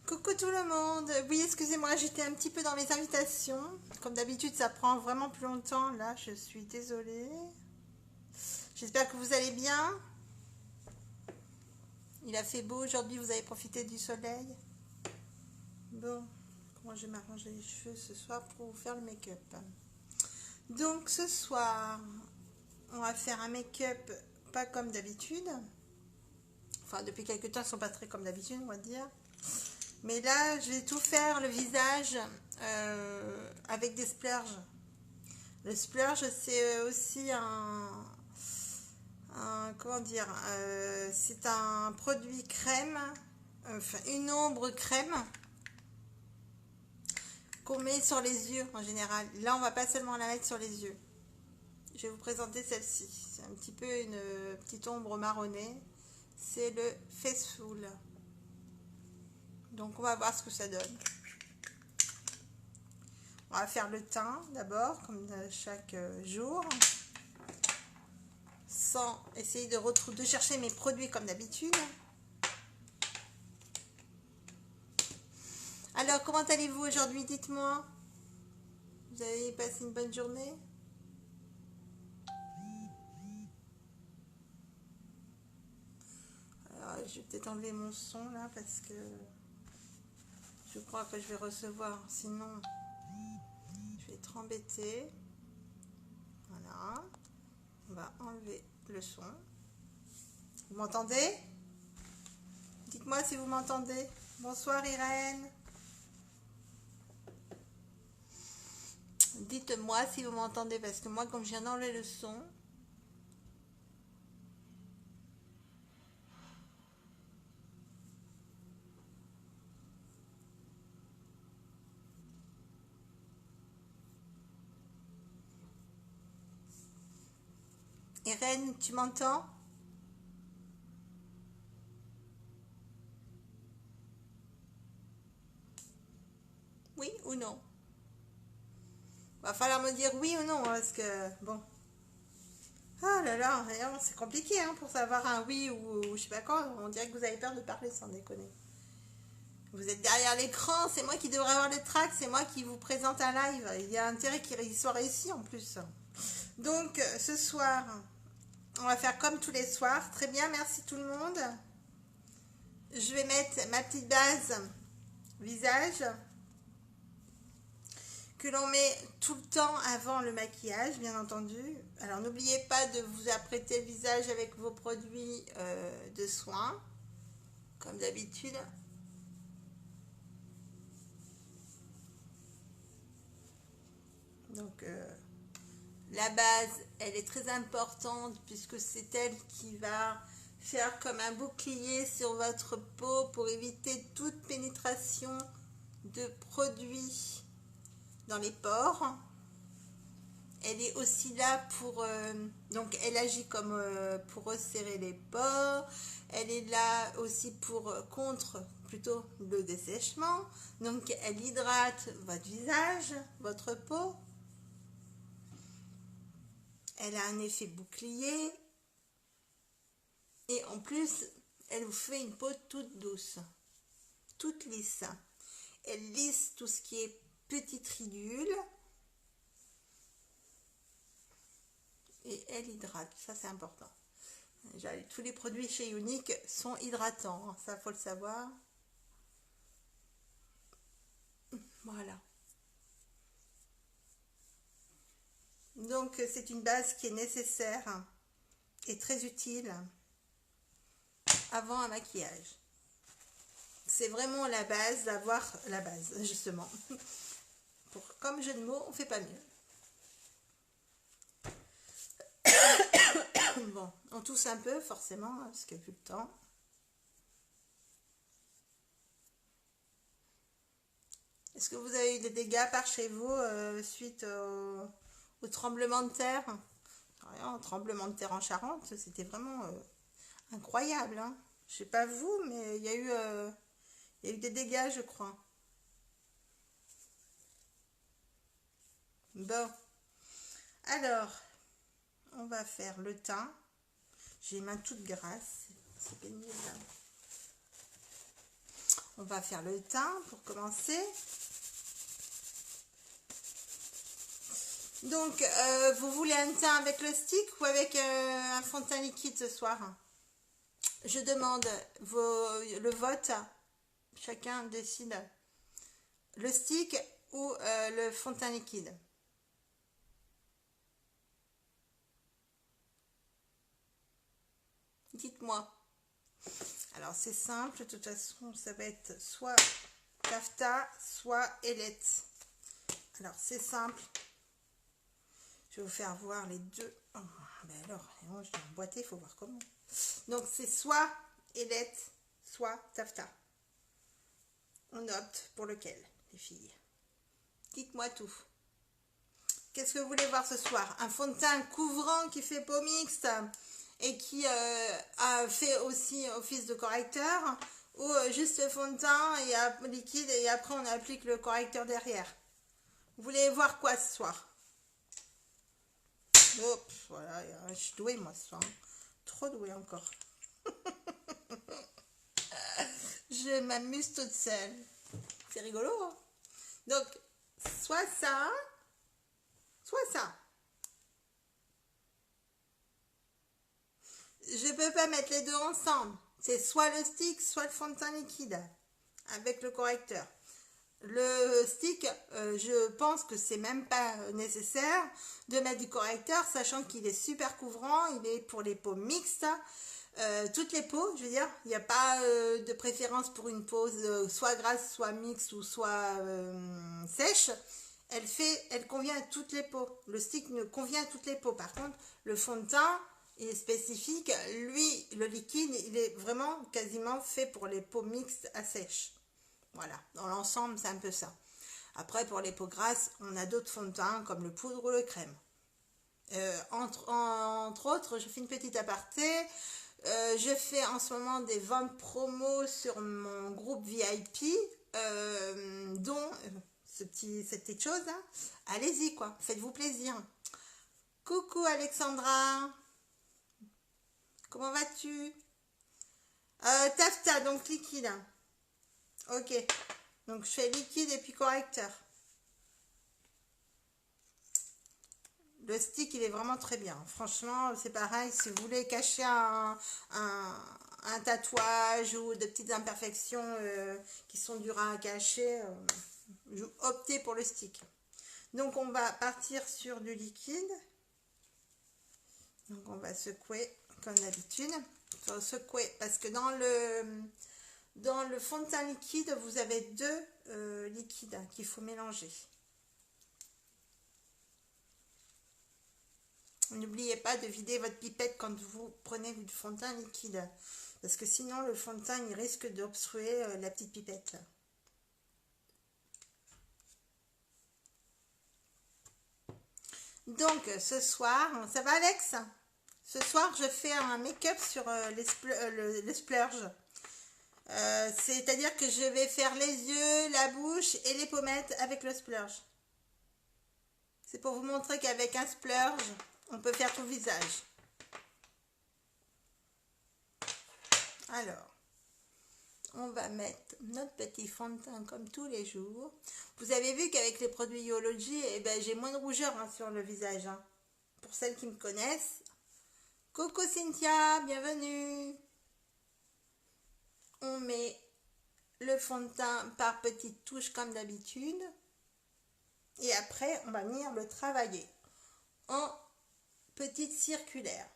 Coucou tout le monde. Oui, excusez-moi, j'étais un petit peu dans mes invitations. Comme d'habitude, ça prend vraiment plus longtemps. Là, je suis désolée. J'espère que vous allez bien. Il a fait beau aujourd'hui, vous avez profité du soleil. Bon, comment je vais m'arranger les cheveux ce soir pour vous faire le make-up. Donc ce soir, on va faire un make-up pas comme d'habitude. Enfin, depuis quelques temps, ils ne sont pas très comme d'habitude, on va dire. Mais là, je vais tout faire le visage avec des splurges. Le splurge, c'est aussi comment dire, c'est un produit crème, enfin une ombre crème qu'on met sur les yeux en général. Là, on va pas seulement la mettre sur les yeux. Je vais vous présenter celle-ci. C'est un petit peu une petite ombre marronnée. C'est le Faceful. Donc, on va voir ce que ça donne. On va faire le teint d'abord, comme chaque jour. Sans essayer de chercher mes produits comme d'habitude. Alors, comment allez-vous aujourd'hui? Dites-moi. Vous avez passé une bonne journée? Alors, je vais peut-être enlever mon son là parce que je crois que je vais recevoir. Sinon, je vais être embêtée. Voilà. On va enlever le son. Vous m'entendez? Dites-moi si vous m'entendez. Bonsoir Irène. Dites-moi si vous m'entendez parce que moi, comme je viens d'enlever le son, Irène, tu m'entends? Oui ou non? Va falloir me dire oui ou non parce que bon. Ah là là, c'est compliqué hein, pour savoir un oui ou je sais pas quoi. On dirait que vous avez peur de parler sans déconner. Vous êtes derrière l'écran, c'est moi qui devrais avoir le track, c'est moi qui vous présente un live. Il y a intérêt qu'il soit réussi en plus. Donc ce soir, on va faire comme tous les soirs. Très bien, merci tout le monde. Je vais mettre ma petite base visage que l'on met tout le temps avant le maquillage, bien entendu. Alors n'oubliez pas de vous apprêter le visage avec vos produits de soins, comme d'habitude. Donc la base, elle est très importante puisque c'est elle qui va faire comme un bouclier sur votre peau pour éviter toute pénétration de produits dans les pores. Elle est aussi là pour... donc elle agit comme pour resserrer les pores. Elle est là aussi pour contre plutôt le dessèchement. Donc elle hydrate votre visage, votre peau. Elle a un effet bouclier. Et en plus, elle vous fait une peau toute douce, toute lisse. Elle lisse tout ce qui est petites ridules. Et elle hydrate, ça c'est important. Déjà, tous les produits chez Unique sont hydratants, ça faut le savoir. Voilà. Donc c'est une base qui est nécessaire et très utile avant un maquillage. C'est vraiment la base d'avoir la base, justement. Comme jeu de mots, on ne fait pas mieux. Bon, on tousse un peu forcément, parce qu'il n'y a plus de temps. Est-ce que vous avez eu des dégâts par chez vous suite au tremblement de terre? Un tremblement de terre en Charente, c'était vraiment incroyable. Hein. Je sais pas vous, mais il y a eu des dégâts, je crois. Bon, alors, on va faire le teint. J'ai les mains toutes grasses, c'est pénible. On va faire le teint pour commencer. Donc, vous voulez un teint avec le stick ou avec un fond de teint liquide ce soir? Je demande le vote. Chacun décide. Le stick ou le fond de teint liquide? Dites-moi. Alors, c'est simple. De toute façon, ça va être soit taffetas, soit ailette. Alors, c'est simple. Je vais vous faire voir les deux. Oh, ben alors, je l'ai emboîté, il faut voir comment. Donc, c'est soit ailette, soit taffetas. On opte pour lequel, les filles? Dites-moi tout. Qu'est-ce que vous voulez voir ce soir? Un fond de teint couvrant qui fait peau mixte et qui a fait aussi office de correcteur, ou juste fond de teint et liquide et après on applique le correcteur derrière? Vous voulez voir quoi ce soir? Oh, voilà, je suis douée moi ce soir. Trop douée encore. Je m'amuse toute seule. C'est rigolo, hein? Donc, soit ça, soit ça. Je peux pas mettre les deux ensemble. C'est soit le stick, soit le fond de teint liquide avec le correcteur. Le stick, je pense que c'est même pas nécessaire de mettre du correcteur, sachant qu'il est super couvrant, il est pour les peaux mixtes, toutes les peaux, je veux dire, il n'y a pas de préférence pour une peau soit grasse, soit mixte ou soit sèche. Elle convient à toutes les peaux. Le stick ne convient à toutes les peaux. Par contre, le fond de teint est spécifique. Lui, le liquide, il est vraiment quasiment fait pour les peaux mixtes à sèche. Voilà, dans l'ensemble, c'est un peu ça. Après, pour les peaux grasses, on a d'autres fonds de teint comme le poudre ou le crème. Entre autres, je fais une petite aparté. Je fais en ce moment des ventes promo sur mon groupe VIP, dont cette petite chose, hein. Allez-y, quoi, faites-vous plaisir. Coucou Alexandra, comment vas-tu? Taffetas, donc liquide. Ok, donc je fais liquide et puis correcteur. Le stick, il est vraiment très bien. Franchement, c'est pareil. Si vous voulez cacher un tatouage ou de petites imperfections qui sont dures à cacher, optez pour le stick. Donc, on va partir sur du liquide. Donc, on va secouer comme d'habitude. Secouer parce que dans le fond de teint liquide, vous avez deux liquides qu'il faut mélanger. N'oubliez pas de vider votre pipette quand vous prenez du fond de teint liquide. Parce que sinon, le fond de teint, il risque d'obstruer la petite pipette. Donc, ce soir, ça va Alex? Ce soir, je fais un make-up sur les splurges. C'est-à-dire que je vais faire les yeux, la bouche et les pommettes avec le splurge. C'est pour vous montrer qu'avec un splurge, on peut faire tout le visage. Alors, on va mettre notre petit fond de teint comme tous les jours. Vous avez vu qu'avec les produits Yology, eh ben, j'ai moins de rougeur sur le visage. Hein. Pour celles qui me connaissent. Coucou Cynthia, bienvenue. On met le fond de teint par petites touches comme d'habitude. Et après, on va venir le travailler en petites circulaires.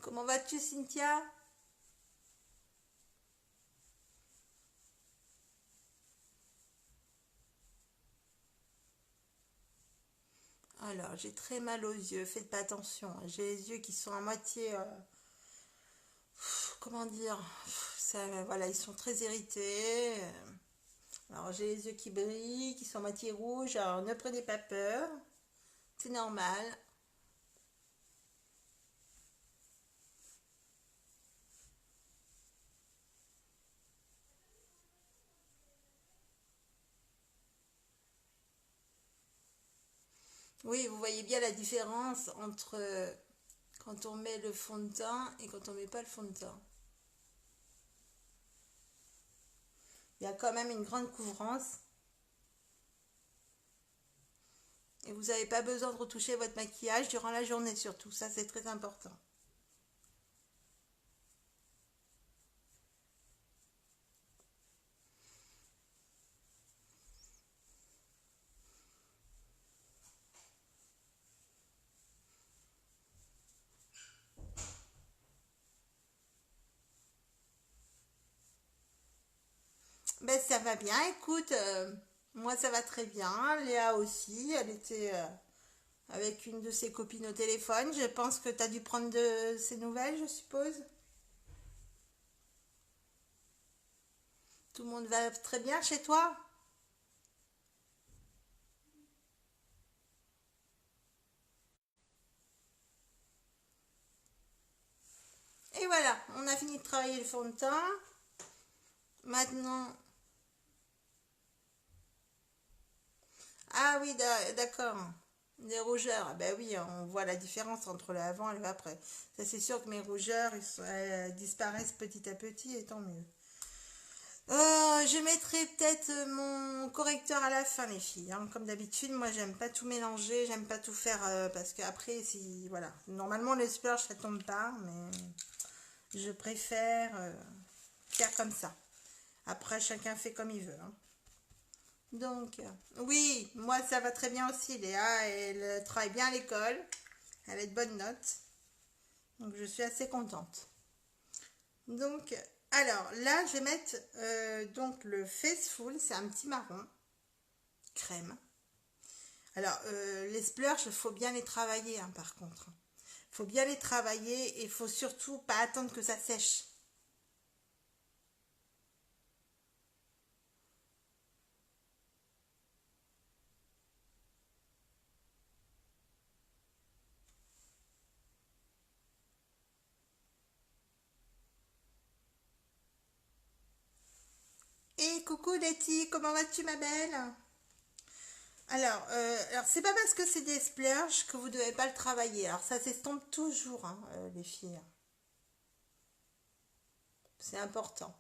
Comment vas-tu Cynthia? Alors, j'ai très mal aux yeux, faites pas attention. J'ai les yeux qui sont à moitié... comment dire ça, voilà, ils sont très irrités. Alors, j'ai les yeux qui brillent, qui sont à moitié rouges. Alors, ne prenez pas peur. C'est normal. Oui, vous voyez bien la différence entre quand on met le fond de teint et quand on met pas le fond de teint. Il y a quand même une grande couvrance et vous n'avez pas besoin de retoucher votre maquillage durant la journée surtout. Ça, c'est très important. Ben, ça va bien, écoute, moi ça va très bien. Léa aussi, elle était avec une de ses copines au téléphone. Je pense que tu as dû prendre de ses nouvelles, je suppose. Tout le monde va très bien chez toi? Et voilà, on a fini de travailler le fond de teint. Maintenant, ah oui, d'accord. Des rougeurs, ah ben oui, on voit la différence entre le avant et le après. Ça, c'est sûr que mes rougeurs, elles disparaissent petit à petit et tant mieux. Je mettrai peut-être mon correcteur à la fin, les filles, hein. Comme d'habitude, moi, j'aime pas tout mélanger, j'aime pas tout faire parce qu'après, si voilà, normalement le splurge ça tombe pas, mais je préfère faire comme ça. Après, chacun fait comme il veut, hein. Donc, oui, moi ça va très bien aussi. Léa, elle travaille bien à l'école, elle a de bonnes notes, donc je suis assez contente. Donc, alors là, je vais mettre donc le Faceful, c'est un petit marron crème. Alors, les splurges, il faut bien les travailler, hein, par contre. Il faut bien les travailler et il faut surtout pas attendre que ça sèche. Et coucou Letty, comment vas-tu ma belle? Alors c'est pas parce que c'est des splurges que vous devez pas le travailler. Alors ça s'estompe toujours, hein, les filles. C'est important.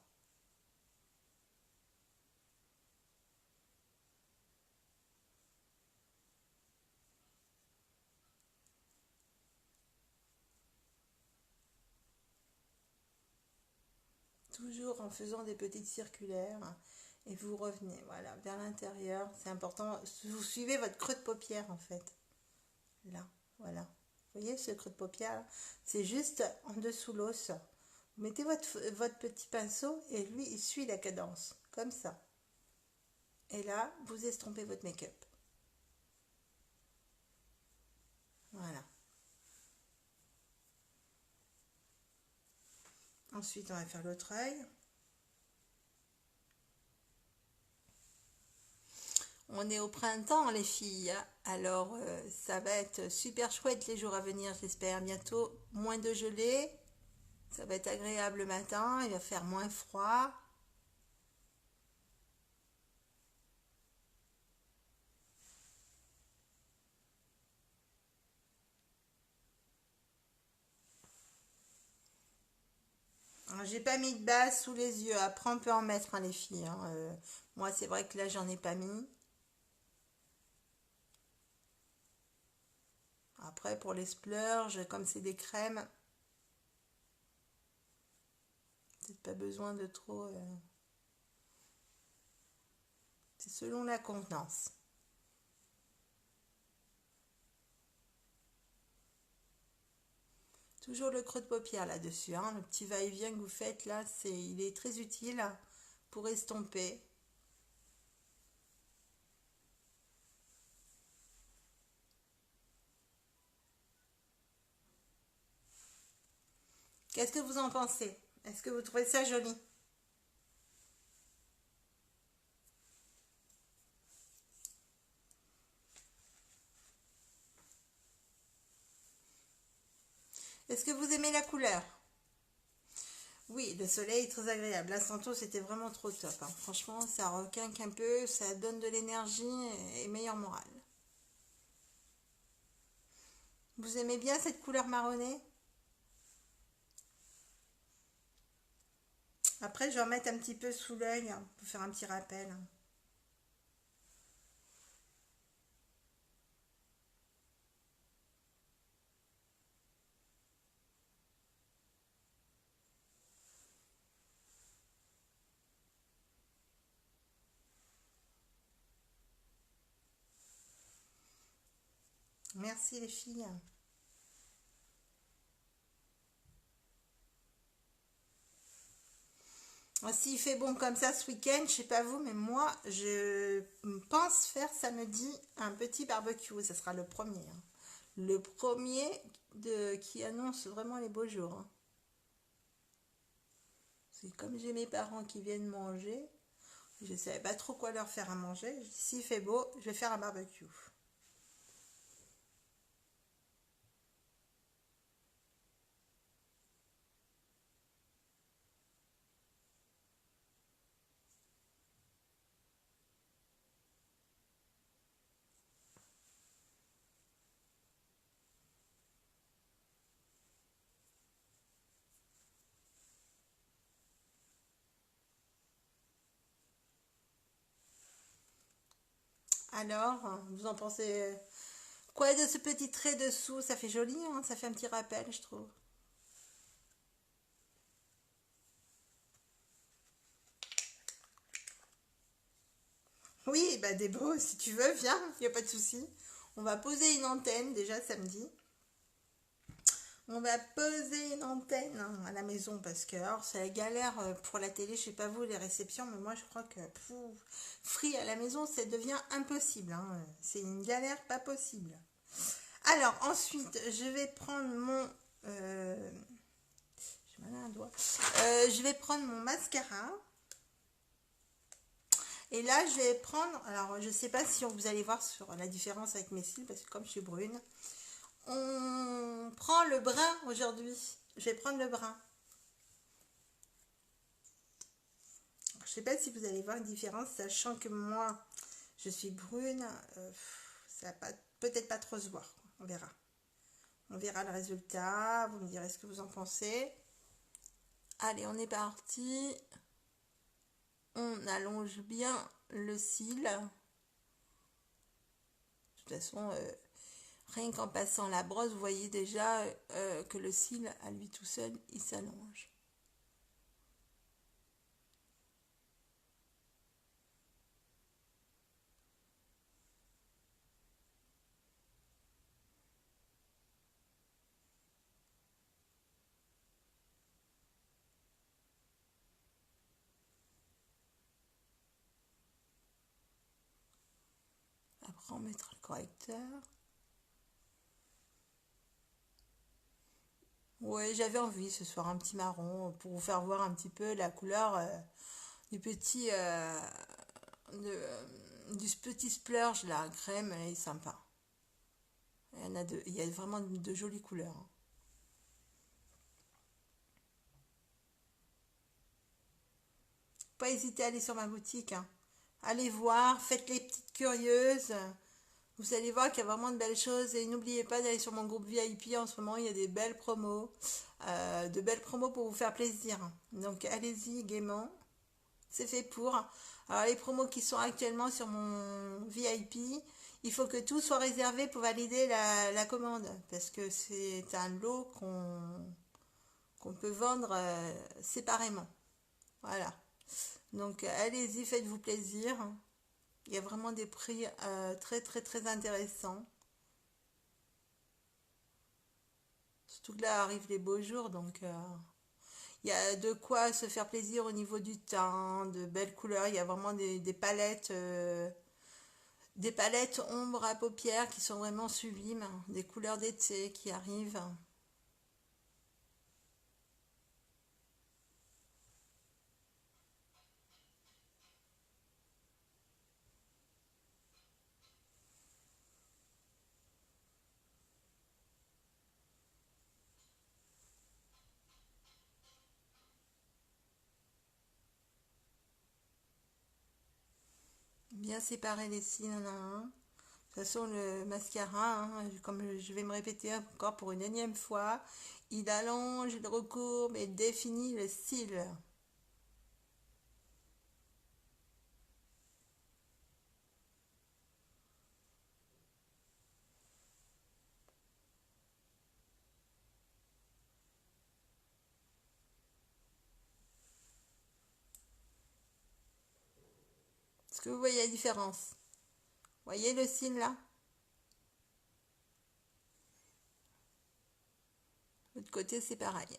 Toujours en faisant des petites circulaires. Et vous revenez, voilà, vers l'intérieur. C'est important. Vous suivez votre creux de paupière, en fait. Là, voilà. Vous voyez ce creux de paupière? C'est juste en dessous l'os. Vous mettez votre petit pinceau et lui, il suit la cadence. Comme ça. Et là, vous estompez votre make-up. Voilà. Ensuite, on va faire l'autre œil. On est au printemps, les filles. Alors, ça va être super chouette les jours à venir, j'espère. Bientôt, moins de gelée. Ça va être agréable le matin. Il va faire moins froid. J'ai pas mis de base sous les yeux. Après, on peut en mettre, hein, les filles, hein. Moi, c'est vrai que là, j'en ai pas mis. Après, pour les splurges, comme c'est des crèmes, peut-être pas besoin de trop. C'est selon la contenance. Toujours le creux de paupière là-dessus, hein. Le petit va-et-vient que vous faites là, il est très utile pour estomper. Qu'est-ce que vous en pensez? Est-ce que vous trouvez ça joli? Est-ce que vous aimez la couleur? Oui, le soleil est très agréable. La Santo, c'était vraiment trop top, hein. Franchement, ça requinque un peu, ça donne de l'énergie et meilleure morale. Vous aimez bien cette couleur marronnée? Après, je vais en mettre un petit peu sous l'œil pour faire un petit rappel. Merci les filles. S'il fait bon comme ça ce week-end, je sais pas vous, mais moi, je pense faire samedi un petit barbecue. Ça sera le premier, hein. Le premier qui annonce vraiment les beaux jours, hein. C'est comme j'ai mes parents qui viennent manger, je ne savais pas trop quoi leur faire à manger. S'il fait beau, je vais faire un barbecue. Alors, vous en pensez quoi de ce petit trait dessous? Ça fait joli, hein, ça fait un petit rappel, je trouve. Oui, bah des beaux, si tu veux, viens, il n'y a pas de souci. On va poser une antenne déjà samedi. On va poser une antenne à la maison parce que alors c'est la galère pour la télé, je sais pas vous les réceptions, mais moi je crois que free à la maison ça devient impossible, hein. C'est une galère pas possible. Alors ensuite je vais prendre mon j'ai mal à un doigt. Je vais prendre mon mascara et là je vais prendre, alors je sais pas si vous allez voir sur la différence avec mes cils parce que comme je suis brune, on prend le brun aujourd'hui. Je vais prendre le brun. Je sais pas si vous allez voir une différence, sachant que moi, je suis brune. Ça va peut-être pas trop se voir. On verra. On verra le résultat. Vous me direz ce que vous en pensez. Allez, on est parti. On allonge bien le cil. De toute façon, rien qu'en passant la brosse, vous voyez déjà que le cil, à lui tout seul, il s'allonge. Après, on mettra le correcteur. Ouais, j'avais envie ce soir un petit marron pour vous faire voir un petit peu la couleur du petit du petit splurge là, crème, elle est sympa. Il y a vraiment de jolies couleurs, hein. Pas hésiter à aller sur ma boutique, hein. Allez voir, faites les petites curieuses. Vous allez voir qu'il y a vraiment de belles choses. Et n'oubliez pas d'aller sur mon groupe VIP. En ce moment, il y a des belles promos. De belles promos pour vous faire plaisir. Donc allez-y gaiement. C'est fait pour. Alors les promos qui sont actuellement sur mon VIP, il faut que tout soit réservé pour valider la commande. Parce que c'est un lot qu'on peut vendre séparément. Voilà. Donc allez-y, faites-vous plaisir. Il y a vraiment des prix très très très intéressants. Surtout que là arrivent les beaux jours, donc il y a de quoi se faire plaisir au niveau du teint, de belles couleurs. Il y a vraiment des palettes ombre à paupières qui sont vraiment sublimes, des couleurs d'été qui arrivent. Bien séparer les cils un à un. De toute façon, le mascara, hein, comme je vais me répéter encore pour une énième fois, il allonge, il recourbe et définit le cil. Est-ce que vous voyez la différence? Voyez le cil là? De l'autre côté, c'est pareil.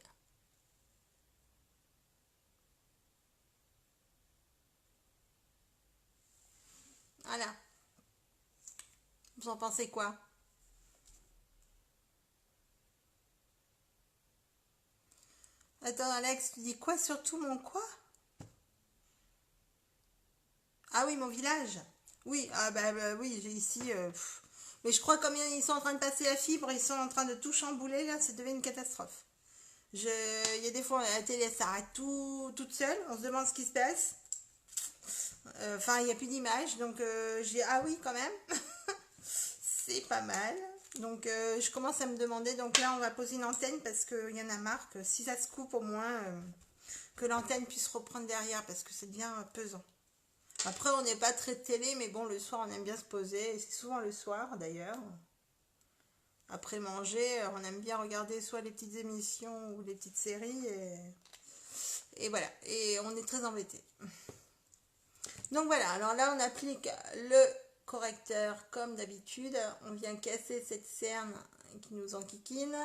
Voilà. Vous en pensez quoi? Attends, Alex, tu dis quoi surtout mon quoi? Ah oui, mon village. Oui, ah oui, j'ai ici. Mais je crois comme ils sont en train de passer la fibre, ils sont en train de tout chambouler là, c'est devenu une catastrophe. Il y a des fois la télé s'arrête toute seule, on se demande ce qui se passe. Enfin, il n'y a plus d'image, donc j'ai ah oui quand même, c'est pas mal. Donc je commence à me demander, donc là on va poser une antenne parce qu'il y en a marre que si ça se coupe au moins, que l'antenne puisse reprendre derrière parce que ça devient pesant. Après, on n'est pas très télé, mais bon, le soir, on aime bien se poser. C'est souvent le soir, d'ailleurs. Après manger, on aime bien regarder soit les petites émissions ou les petites séries. Et voilà. Et on est très embêtés. Donc voilà. Alors là, on applique le correcteur comme d'habitude. On vient casser cette cerne qui nous enquiquine.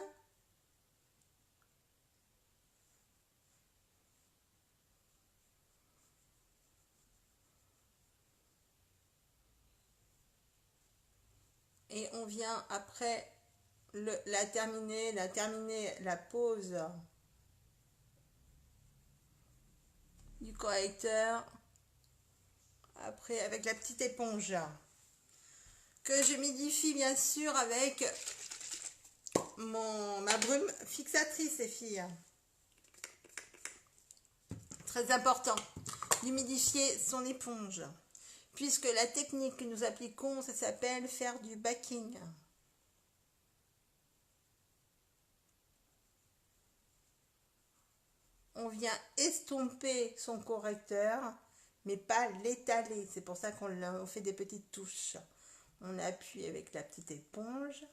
Et on vient après terminer la pose du correcteur après avec la petite éponge que je m'idifie bien sûr avec ma brume fixatrice, les filles. Très important d'humidifier son éponge puisque la technique que nous appliquons, ça s'appelle faire du backing. On vient estomper son correcteur mais pas l'étaler, c'est pour ça qu'on fait des petites touches. On appuie avec la petite éponge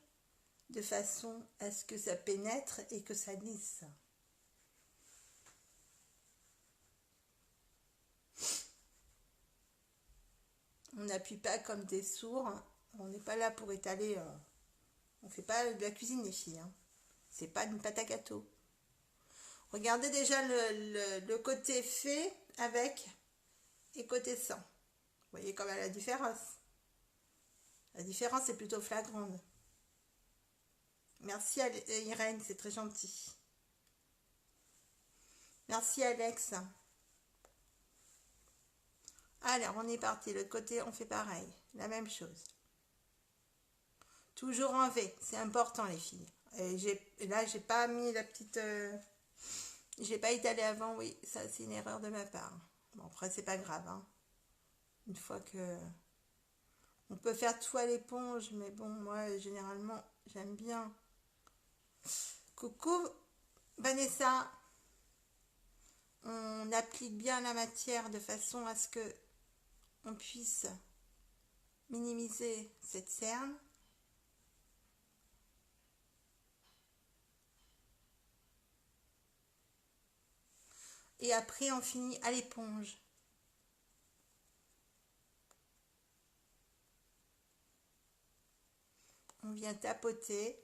de façon à ce que ça pénètre et que ça lisse. On n'appuie pas comme des sourds, on n'est pas là pour étaler, on ne fait pas de la cuisine les filles, hein. C'est pas une pâte à gâteau. Regardez déjà le côté fait avec et côté sans. Vous voyez quand même la différence. La différence est plutôt flagrante. Merci Irène, c'est très gentil. Merci Alex. Alors, on est parti. L'autre côté, on fait pareil. La même chose. Toujours en V. C'est important, les filles. Et là, j'ai pas mis la petite... j'ai pas étalé avant. Oui, ça, c'est une erreur de ma part. Bon, après, c'est pas grave. Hein. Une fois que... On peut faire tout à l'éponge, mais bon, moi, généralement, j'aime bien. Coucou, Vanessa. On applique bien la matière de façon à ce que on puisse minimiser cette cerne. Et après, on finit à l'éponge. On vient tapoter.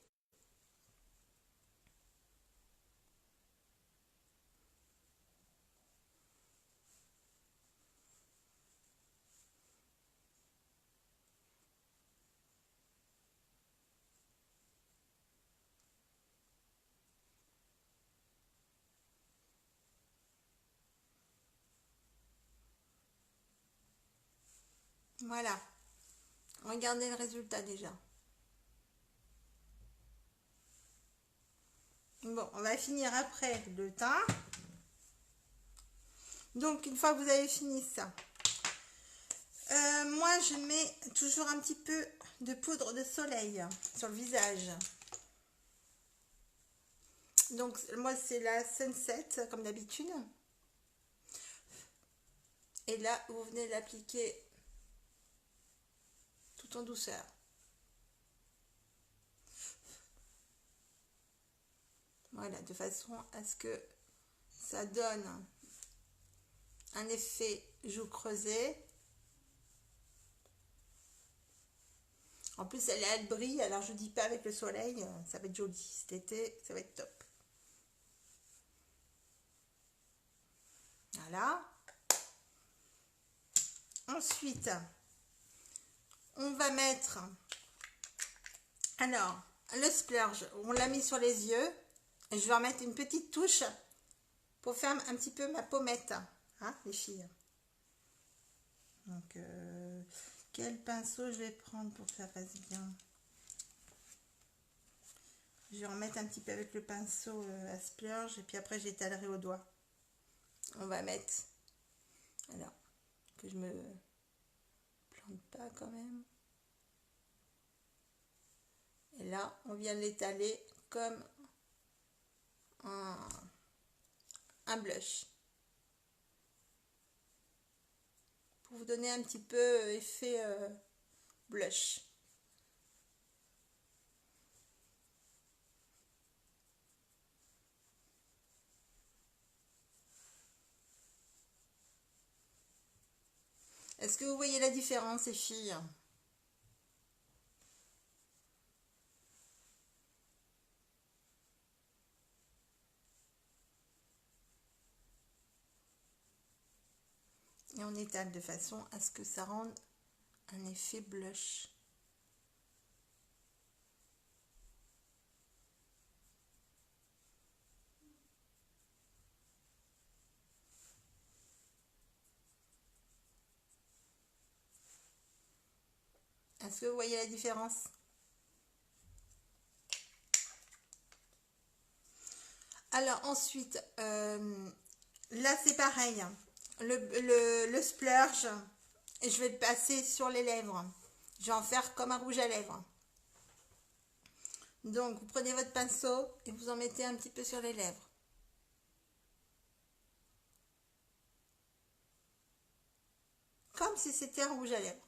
Voilà. Regardez le résultat déjà. Bon, on va finir après le teint. Donc, une fois que vous avez fini ça, moi, je mets toujours un petit peu de poudre de soleil sur le visage. Donc moi c'est la Sunset comme d'habitude. Et là vous venez l'appliquer tout en douceur. Voilà, de façon à ce que ça donne un effet joue creusée. En plus, elle brille, alors je dis pas avec le soleil, ça va être joli. Cet été, ça va être top. Voilà. Ensuite, on va mettre, alors, le splurge, on l'a mis sur les yeux. Et je vais en mettre une petite touche pour faire un petit peu ma pommette, hein, les filles. Donc, quel pinceau je vais prendre pour que ça fasse bien? Je vais en mettre un petit peu avec le pinceau à splurge et puis après j'étalerai au doigt. On va mettre, alors, que je me plante pas quand même. Et là, on vient l'étaler comme un blush. Pour vous donner un petit peu effet blush. Est-ce que vous voyez la différence, les filles? Et on étale de façon à ce que ça rende un effet blush. Est-ce que vous voyez la différence? Alors ensuite, là c'est pareil. Le splurge, je vais le passer sur les lèvres. Je vais en faire comme un rouge à lèvres. Donc vous prenez votre pinceau et vous en mettez un petit peu sur les lèvres. Comme si c'était un rouge à lèvres.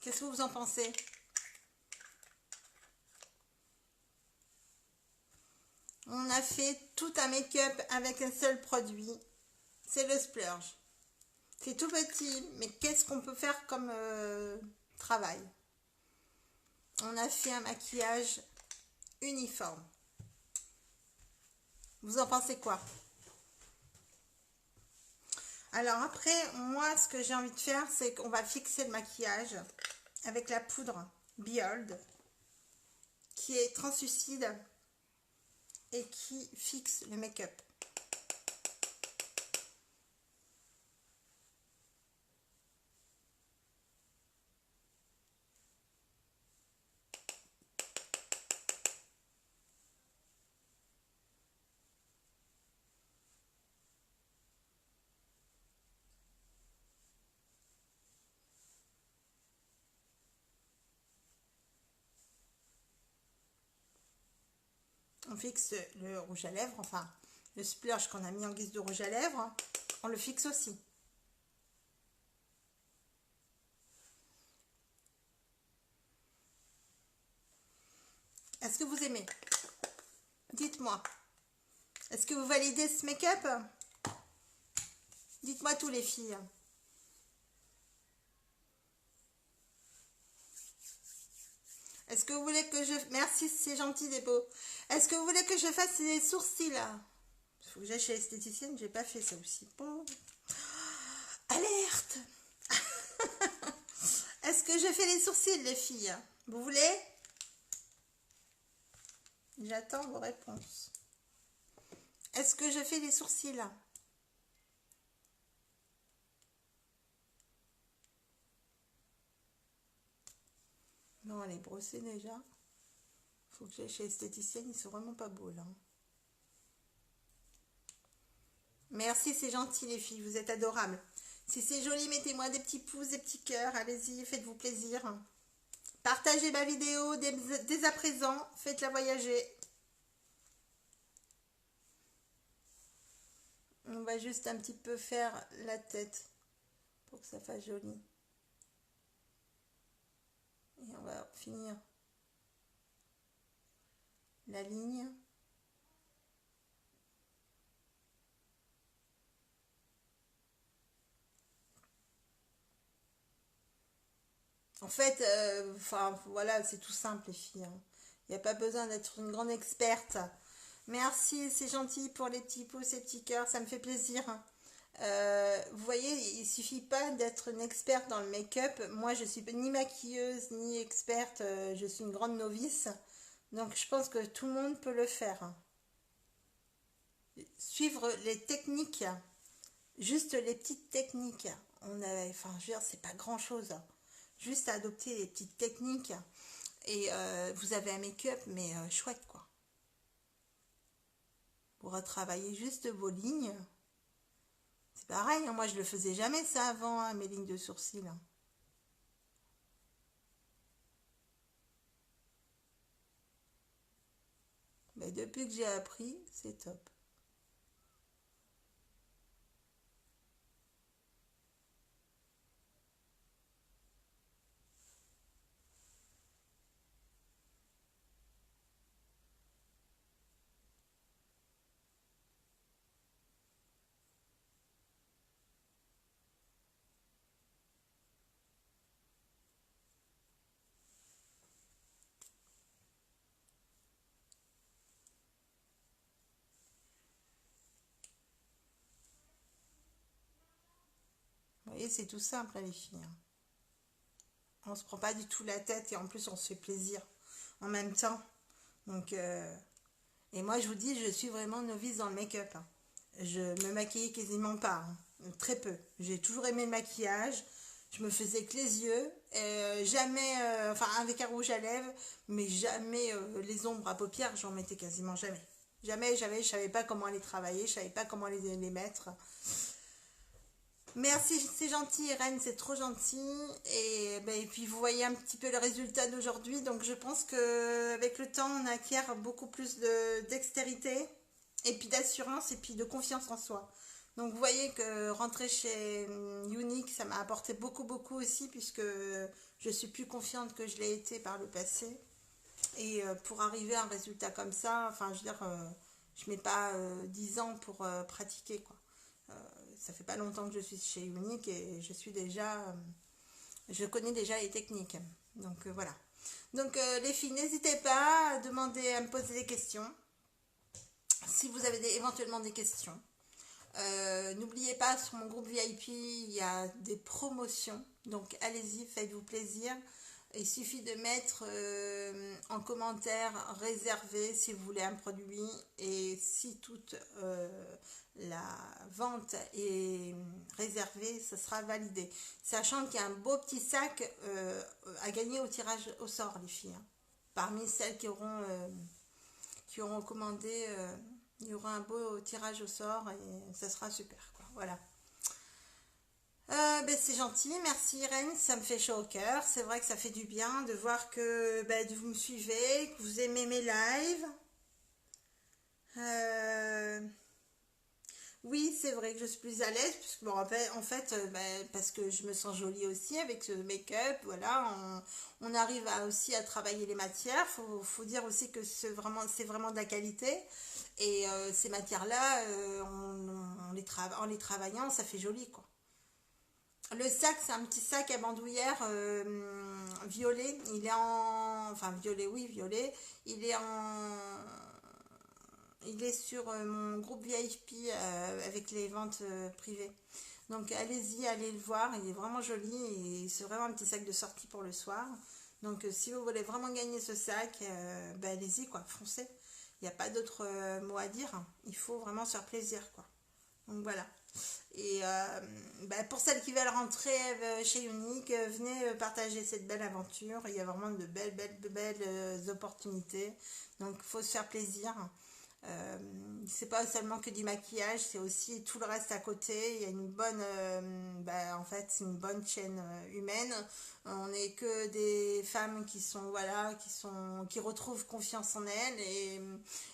Qu'est-ce que vous en pensez? On a fait tout un make-up avec un seul produit. C'est le splurge. C'est tout petit, mais qu'est-ce qu'on peut faire comme travail? On a fait un maquillage uniforme. Vous en pensez quoi? Alors après, moi, ce que j'ai envie de faire, c'est qu'on va fixer le maquillage avec la poudre Behold, qui est translucide et qui fixe le make-up. On fixe le rouge à lèvres, enfin le splurge qu'on a mis en guise de rouge à lèvres, on le fixe aussi. Est-ce que vous aimez? Dites-moi. Est-ce que vous validez ce make-up? Dites-moi tous les filles. Est-ce que vous voulez que je... Merci, c'est gentil des beaux. Est-ce que vous voulez que je fasse les sourcils là? Il faut que j'aille chez l'esthéticienne, j'ai pas fait ça aussi. Bon. Alerte. Est-ce que je fais les sourcils les filles? Vous voulez? J'attends vos réponses. Est-ce que je fais les sourcils là? Non, elle est brossée déjà. Faut que j'aille chez l'esthéticienne, ils sont vraiment pas beaux là. Merci, c'est gentil les filles, vous êtes adorables. Si c'est joli, mettez-moi des petits pouces, des petits cœurs, allez-y, faites-vous plaisir. Partagez ma vidéo dès à présent, faites-la voyager. On va juste un petit peu faire la tête pour que ça fasse joli. Et on va finir la ligne. En fait, enfin voilà, c'est tout simple les filles. Il n'y a pas besoin d'être une grande experte. Merci, c'est gentil pour les petits pouces et petits cœurs, ça me fait plaisir. Vous voyez, il suffit pas d'être une experte dans le make-up. Moi, je suis ni maquilleuse ni experte, je suis une grande novice. Donc, je pense que tout le monde peut le faire. Suivre les techniques, juste les petites techniques. Enfin, je veux dire, c'est pas grand-chose. Juste à adopter les petites techniques. Et vous avez un make-up, mais chouette, quoi. Pour retravailler juste vos lignes. C'est pareil, hein, moi je le faisais jamais ça avant, hein, mes lignes de sourcils. Mais depuis que j'ai appris, c'est top. Vous voyez, c'est tout simple, hein, les filles. On se prend pas du tout la tête et en plus on se fait plaisir en même temps. Donc, et moi je vous dis, je suis vraiment novice dans le make-up. Hein. Je me maquillais quasiment pas, hein. Très peu. J'ai toujours aimé le maquillage. Je me faisais que les yeux, jamais, enfin avec un rouge à lèvres, mais jamais les ombres à paupières, j'en mettais quasiment jamais. Jamais, je savais pas comment les travailler, je savais pas comment les mettre. Merci, c'est gentil Irène, c'est trop gentil. Et puis vous voyez un petit peu le résultat d'aujourd'hui. Donc je pense qu'avec le temps, on acquiert beaucoup plus de dextérité, et puis d'assurance, et puis de confiance en soi. Donc vous voyez que rentrer chez Unique, ça m'a apporté beaucoup, beaucoup aussi, puisque je suis plus confiante que je l'ai été par le passé. Et pour arriver à un résultat comme ça, enfin je veux dire, je mets pas 10 ans pour pratiquer, quoi. Ça fait pas longtemps que je suis chez Unique et je suis déjà, je connais déjà les techniques. Donc voilà. Donc les filles, n'hésitez pas à demander, à me poser des questions. Si vous avez éventuellement des questions. N'oubliez pas, sur mon groupe VIP, il y a des promotions. Donc allez-y, faites-vous plaisir. Il suffit de mettre en commentaire réservé si vous voulez un produit, et si toute la vente est réservée, ça sera validé. Sachant qu'il y a un beau petit sac à gagner au tirage au sort, les filles. Hein. Parmi celles qui auront commandé, il y aura un beau tirage au sort et ça sera super, quoi. Voilà. C'est gentil, merci Irène, ça me fait chaud au cœur. C'est vrai que ça fait du bien de voir que vous me suivez, que vous aimez mes lives. Oui, c'est vrai que je suis plus à l'aise, puisque bon, parce que je me sens jolie aussi avec ce make-up, voilà, on arrive aussi à travailler les matières. Faut dire aussi que c'est vraiment de la qualité. Et ces matières-là, en les travaillant, ça fait joli, quoi. Le sac, c'est un petit sac à bandoulière violet. Il est en... Enfin, violet, oui, violet. Il est en... Il est sur mon groupe VIP avec les ventes privées. Donc allez-y, allez le voir, il est vraiment joli et c'est vraiment un petit sac de sortie pour le soir. Donc si vous voulez vraiment gagner ce sac, ben, allez-y quoi, foncez. Il n'y a pas d'autre mot à dire, il faut vraiment se faire plaisir quoi. Donc voilà. Et ben, pour celles qui veulent rentrer chez Unique, venez partager cette belle aventure. Il y a vraiment de belles opportunités. Donc il faut se faire plaisir. Euh, c'est pas seulement que du maquillage, c'est aussi tout le reste à côté. Il y a une bonne, en fait, c'est une bonne chaîne humaine. On n'est que des femmes qui sont, voilà, qui retrouvent confiance en elles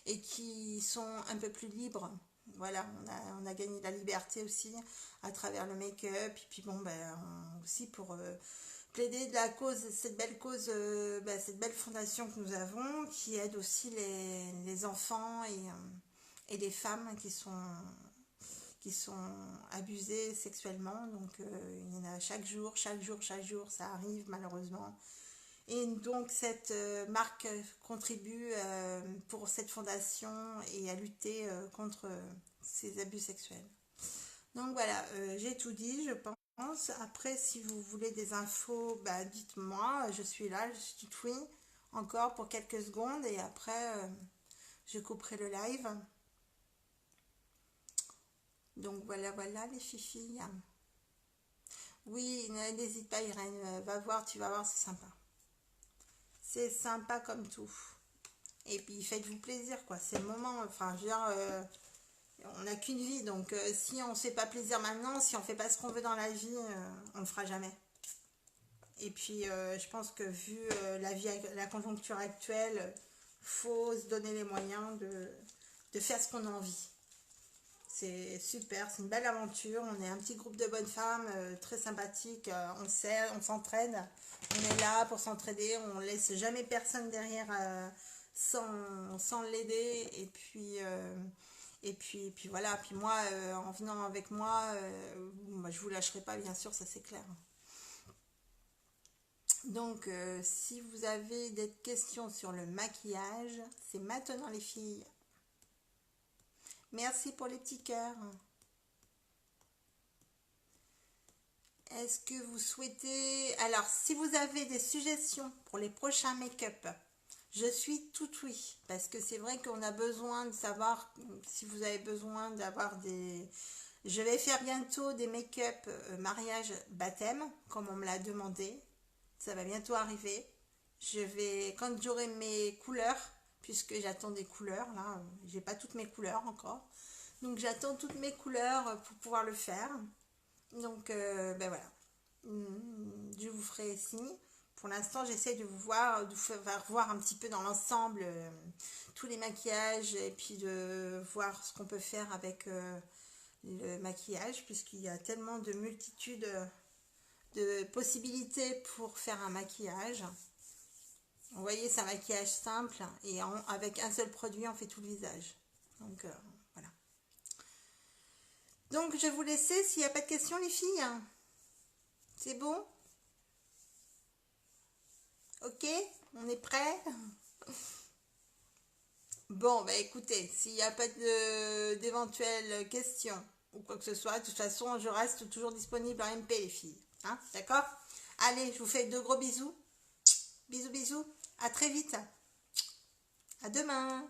et qui sont un peu plus libres. Voilà, on a gagné la liberté aussi à travers le make-up. Et puis bon, aussi pour plaider de la cause, cette belle fondation que nous avons, qui aide aussi les enfants et les femmes qui sont abusées sexuellement. Donc il y en a chaque jour, ça arrive malheureusement. Et donc cette marque contribue pour cette fondation et à lutter contre ces abus sexuels. Donc voilà, j'ai tout dit, je pense. Après, si vous voulez des infos, bah, dites-moi, je suis là, je suis toute oui, encore pour quelques secondes, et après, je couperai le live. Donc voilà, voilà les filles. Oui, n'hésite pas Irène, va voir, tu vas voir, c'est sympa. C'est sympa comme tout. Et puis faites-vous plaisir, quoi. C'est le moment, enfin, je veux dire, on n'a qu'une vie, donc si on ne se fait pas plaisir maintenant, si on ne fait pas ce qu'on veut dans la vie, on ne le fera jamais. Et puis je pense que vu la conjoncture actuelle, faut se donner les moyens de faire ce qu'on a envie. C'est super, c'est une belle aventure. On est un petit groupe de bonnes femmes très sympathiques. On s'entraide. On est là pour s'entraider. On laisse jamais personne derrière sans l'aider. Et puis voilà. Puis moi, en venant avec moi, je vous lâcherai pas, bien sûr, ça c'est clair. Donc, si vous avez des questions sur le maquillage, c'est maintenant les filles. Merci pour les petits cœurs. Est-ce que vous souhaitez... Alors, si vous avez des suggestions pour les prochains make-up, je suis tout oui. Parce que c'est vrai qu'on a besoin de savoir si vous avez besoin d'avoir des... Je vais faire bientôt des make-up mariage baptême, comme on me l'a demandé. Ça va bientôt arriver. Quand j'aurai mes couleurs, puisque j'attends des couleurs, là, j'ai pas toutes mes couleurs encore. Donc j'attends toutes mes couleurs pour pouvoir le faire. Donc voilà. Je vous ferai signe. Pour l'instant, j'essaie de de vous faire voir un petit peu dans l'ensemble tous les maquillages et puis de voir ce qu'on peut faire avec le maquillage, puisqu'il y a tellement de multitudes de possibilités pour faire un maquillage. Vous voyez, c'est un maquillage simple et avec un seul produit, on fait tout le visage. Donc voilà. Donc je vais vous laisser s'il n'y a pas de questions les filles. C'est bon? Ok? On est prêt? Bon, bah écoutez, s'il n'y a pas d'éventuelles questions ou quoi que ce soit, de toute façon, je reste toujours disponible en MP les filles. Hein? D'accord? Allez, je vous fais de gros bisous. Bisous, bisous. À très vite. À demain.